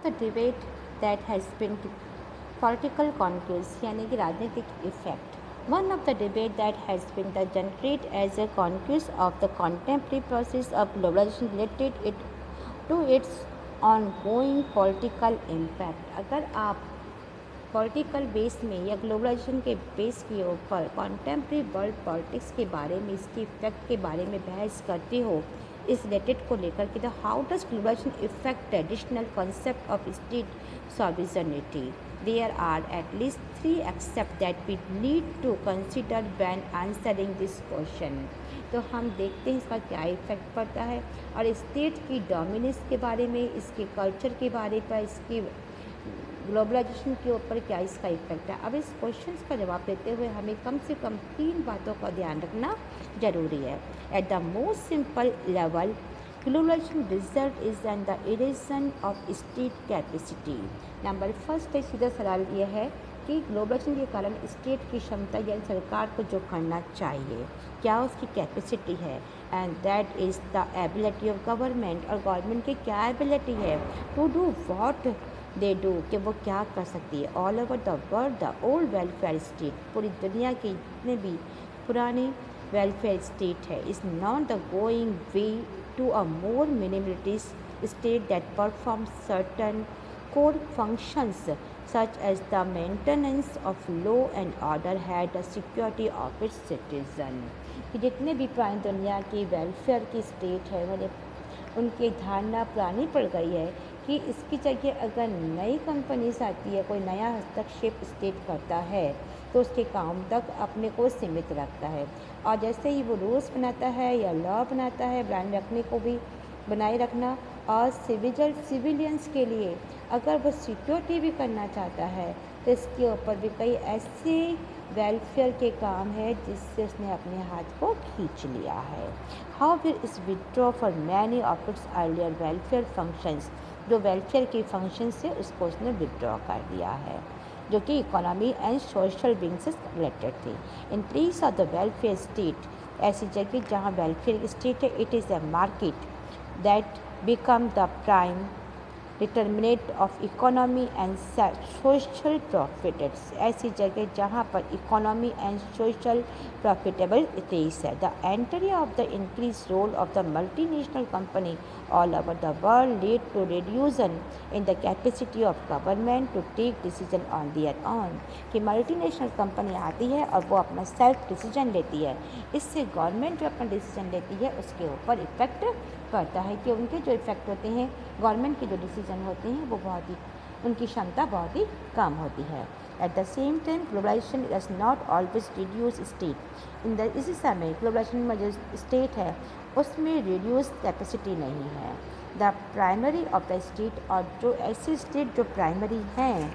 The debate that has been political conquest यानी कि राजनीतिक effect. One of the debate that has been generated as a conquest of the contemporary process of globalization related it to its ongoing political impact. अगर आप political base में या globalisation के base के ऊपर कॉन्टेम्प्रेरी वर्ल्ड पॉलिटिक्स के बारे में, इसके इफेक्ट के बारे में बहस करते हो इस रिलेटेड को लेकर के, the how does globalisation effect traditional concept of state sovereignty. There are at least 3 except that we need to consider when answering this question. तो हम देखते हैं इसका क्या इफेक्ट पड़ता है और स्टेट की डोमिनेंस के बारे में, इसके कल्चर के बारे पर, इसकी ग्लोबलाइजेशन के ऊपर क्या इसका इफेक्ट है. अब इस क्वेश्चन का जवाब देते हुए हमें कम से कम 3 बातों का ध्यान रखना जरूरी है. At the most simple level, globalization result is an the erosion of state capacity. Number first है, सीधा सवाल यह है कि ग्लोबलाइजेशन के कारण स्टेट की क्षमता या सरकार को जो करना चाहिए क्या उसकी कैपेसिटी है, and that is the ability of government. और गवर्नमेंट की क्या एबिलिटी है to do what they do, कि वो क्या कर सकती है. All over the world the old welfare state, पूरी दुनिया के जितने भी पुराने वेलफेयर स्टेट है, is not the going way to a more minimalist state that perform certain core functions such as the maintenance of law and order had the security of its citizen. कि जितने भी पुरानी दुनिया की welfare की state है उनकी धारणा पुरानी पड़ गई है कि इसकी जगह अगर नई कंपनीज आती है, कोई नया हस्तक्षेप स्टेट करता है तो उसके काम तक अपने को सीमित रखता है. और जैसे ही वो रूल्स बनाता है या लॉ बनाता है, बनाए रखने को भी बनाए रखना, और सिविलियंस के लिए अगर वो सिक्योरिटी भी करना चाहता है तो इसके ऊपर भी कई ऐसे वेलफेयर के काम है जिससे उसने अपने हाथ को खींच लिया है. हाउ विल इस withdraw for many of its earlier welfare functions, जो वेलफेयर के फंक्शन से उसको उसने विड्रॉ कर दिया है जो कि इकोनॉमी एंड सोशल बिंग से रिलेटेड थी. In place of the welfare state, ऐसी जगह जहाँ वेलफेयर स्टेट है, it is a market that become the prime determinant of economy and social profits. ऐसी जगह जहाँ पर economy and social profitable is है. The entry of the increased role of the multinational company all over the world lead to reduction in the capacity of government to take decision on their own. कि multinational company आती है और वो अपना self decision लेती है, इससे government जो अपना डिसीजन लेती है उसके ऊपर इफेक्ट पड़ता है कि उनके जो इफेक्ट होते हैं, गवर्नमेंट के जो डिसीजन होते हैं वो बहुत ही, उनकी क्षमता बहुत ही कम होती है. At the same time globalisation does not always reduce state. इसी समय ग्लोबलाइजेशन में जो स्टेट है उसमें रिड्यूस कैपेसिटी नहीं है. The primary of the state, और जो ऐसे स्टेट जो प्राइमरी हैं